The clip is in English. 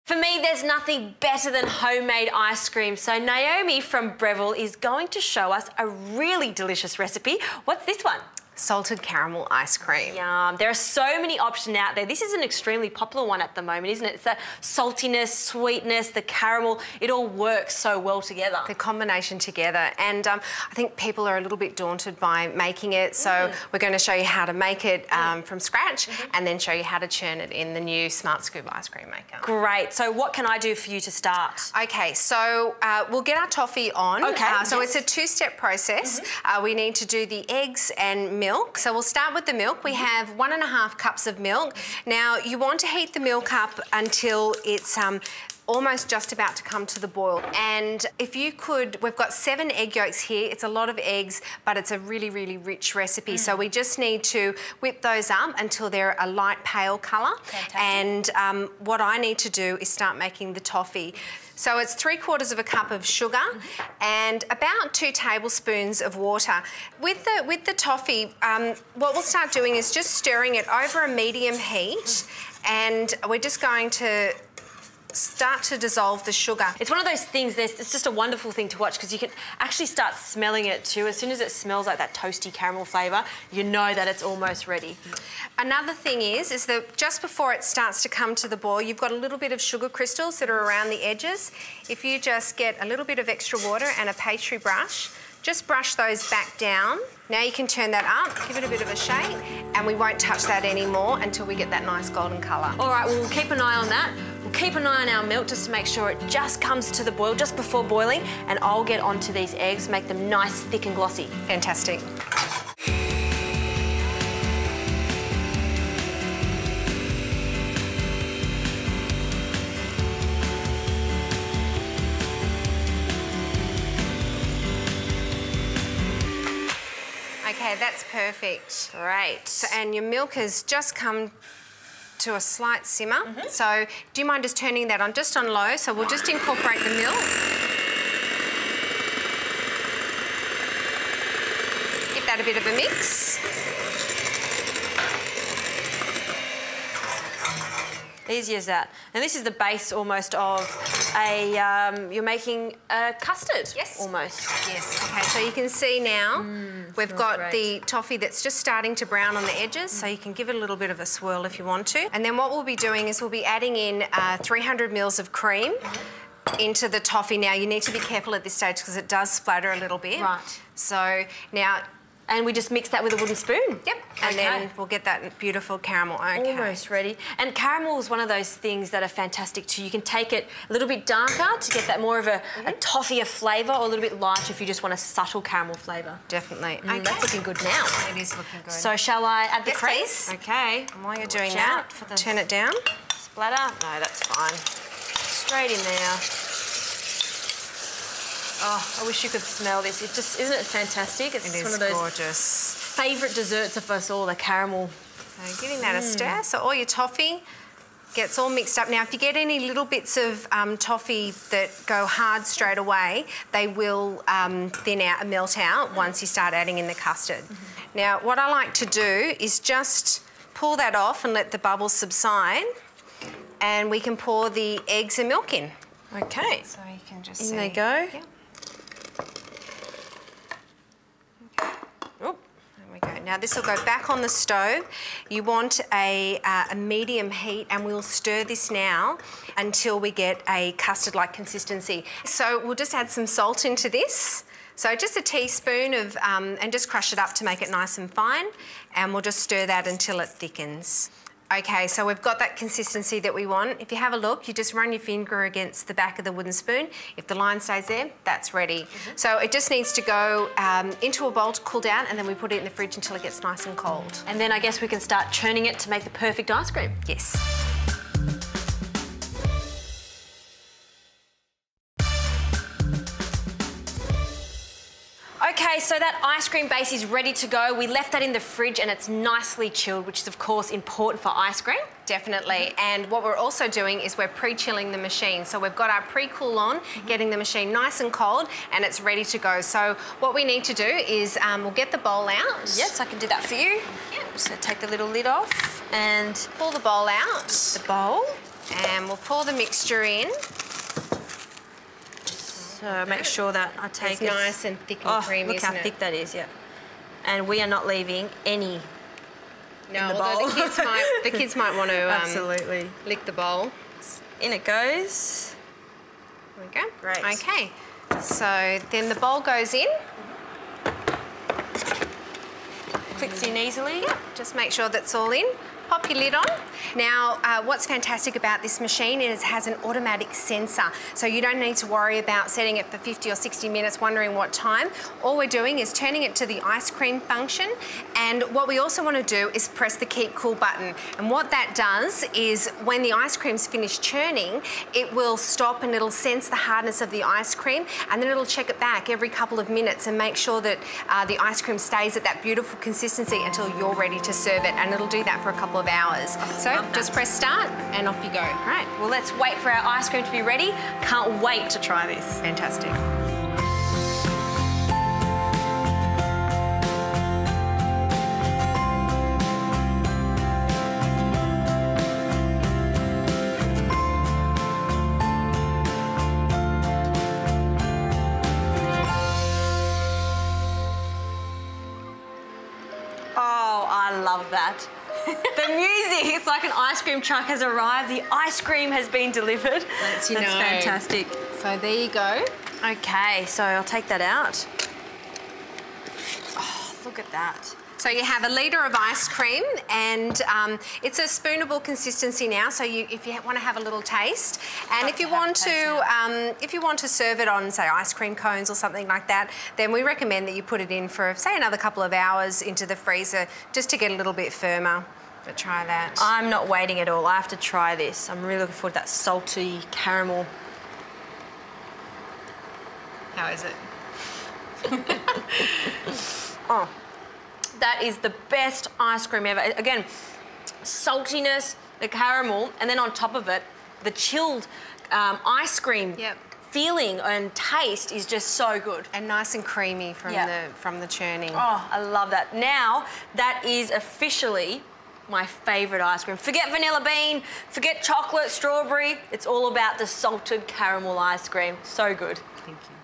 For me, there's nothing better than homemade ice cream. So Naomi from Breville is going to show us a really delicious recipe. What's this one? Salted caramel ice cream. Yum. There are so many options out there. This is an extremely popular one at the moment, isn't it? It's the saltiness, sweetness, the caramel. It all works so well together. The combination together. And I think people are a little bit daunted by making it. So we're going to show you how to make it from scratch and then show you how to churn it in the new Smart Scoop ice cream maker. Great. So what can I do for you to start? Okay, so we'll get our toffee on. Okay. So it's a two-step process. We need to do the eggs and milk. So we'll start with the milk. We have 1.5 cups of milk. Now you want to heat the milk up until it's almost just about to come to the boil. And if you could, we've got 7 egg yolks here. It's a lot of eggs, but it's a really, really rich recipe. So we just need to whip those up until they're a light pale colour. Fantastic. And what I need to do is start making the toffee. So it's 3/4 cup of sugar and about 2 tablespoons of water. With the toffee, what we'll start doing is just stirring it over a medium heat, and we're just going to start to dissolve the sugar. It's one of those things, it's just a wonderful thing to watch because you can actually start smelling it too. As soon as it smells like that toasty caramel flavour, you know that it's almost ready. Another thing is that just before it starts to come to the boil, you've got a little bit of sugar crystals that are around the edges. If you just get a little bit of extra water and a pastry brush, just brush those back down. Now you can turn that up, give it a bit of a shake, and we won't touch that anymore until we get that nice golden colour. All right, well, we'll keep an eye on that. We'll keep an eye on our milk just to make sure it just comes to the boil just before boiling, and I'll get onto these eggs, make them nice, thick and glossy. Fantastic. Okay, that's perfect. Great. So, and your milk has just come to a slight simmer. So do you mind just turning that on, just on low? So we'll just incorporate the milk. Give that a bit of a mix. Easy as that. And this is the base almost of a, you're making a custard. Yes. Almost. Yes, okay, so you can see now we've got great. the toffee that's just starting to brown on the edges, so you can give it a little bit of a swirl if you want to. And then what we'll be doing is we'll be adding in 300 mils of cream into the toffee. Now, you need to be careful at this stage because it does splatter a little bit. Right. So now... And we just mix that with a wooden spoon? Yep, and then we'll get that beautiful caramel. Okay. Almost ready. And caramel is one of those things that are fantastic too. You can take it a little bit darker to get that more of a toffier flavour, or a little bit lighter if you just want a subtle caramel flavour. Definitely. Okay. That's looking good now. It is looking good. So shall I add the Yes, cream? please. Okay. And while you're doing Watch that, out for the turn it down. splatter. No, that's fine. Straight in there. Oh, I wish you could smell this. It just, isn't it fantastic? It's It one is of those gorgeous. favourite desserts of us all, the caramel. So giving that a stir, so all your toffee gets all mixed up. Now, if you get any little bits of toffee that go hard straight away, they will thin out and melt out once you start adding in the custard. Now, what I like to do is just pull that off and let the bubbles subside, and we can pour the eggs and milk in. Okay. So you can just In see. they go. Yeah. Now this will go back on the stove. You want a medium heat, and we'll stir this now until we get a custard-like consistency. So we'll just add some salt into this. So just a teaspoon of, and just crush it up to make it nice and fine, and we'll just stir that until it thickens. Okay, so we've got that consistency that we want. If you have a look, you just run your finger against the back of the wooden spoon. If the line stays there, that's ready. So it just needs to go into a bowl to cool down, and then we put it in the fridge until it gets nice and cold. And then I guess we can start churning it to make the perfect ice cream. Yes. Okay, so that ice cream base is ready to go. We left that in the fridge and it's nicely chilled, which is of course important for ice cream. Definitely, and what we're also doing is we're pre-chilling the machine. So we've got our pre-cool on, getting the machine nice and cold, and it's ready to go. So what we need to do is we'll get the bowl out. Yes, I can do that for you. Yep. Just gonna take the little lid off and Pull the bowl out. the bowl. And we'll pour the mixture in. So make sure that I take It's nice and thick and creamy, look how thick that is, yeah. And we are not leaving any in the bowl. The kids might want to absolutely lick the bowl. In it goes. There we go. Great. Okay. So then the bowl goes in. Clicks in easily. Yep. Just make sure that's all in. Pop your lid on. Now, what's fantastic about this machine is it has an automatic sensor, so you don't need to worry about setting it for 50 or 60 minutes, wondering what time. All we're doing is turning it to the ice cream function, and what we also want to do is press the keep cool button. And what that does is when the ice cream's finished churning, it will stop and it'll sense the hardness of the ice cream, and then it'll check it back every couple of minutes and make sure that the ice cream stays at that beautiful consistency until you're ready to serve it, and it'll do that for a couple of hours. So just press start and off you go. All right, well, let's wait for our ice cream to be ready. Can't wait to try this. Fantastic. Oh, I love that. The music, it's like an ice cream truck has arrived. The ice cream has been delivered. That's fantastic. So there you go. Okay, so I'll take that out. Oh, look at that. So you have a litre of ice cream, and it's a spoonable consistency now. So if you want to have a little taste, and if you want to serve it on, say, ice cream cones or something like that, then we recommend that you put it in for, say, another couple of hours into the freezer just to get a little bit firmer. But try that. I'm not waiting at all. I have to try this. I'm really looking forward to that salty caramel. How is it? Oh. That is the best ice cream ever. Again, saltiness, the caramel, and then on top of it, the chilled ice cream feeling and taste is just so good. And nice and creamy from the churning. Oh, I love that. Now, that is officially my favourite ice cream. Forget vanilla bean, forget chocolate, strawberry. It's all about the salted caramel ice cream. So good. Thank you.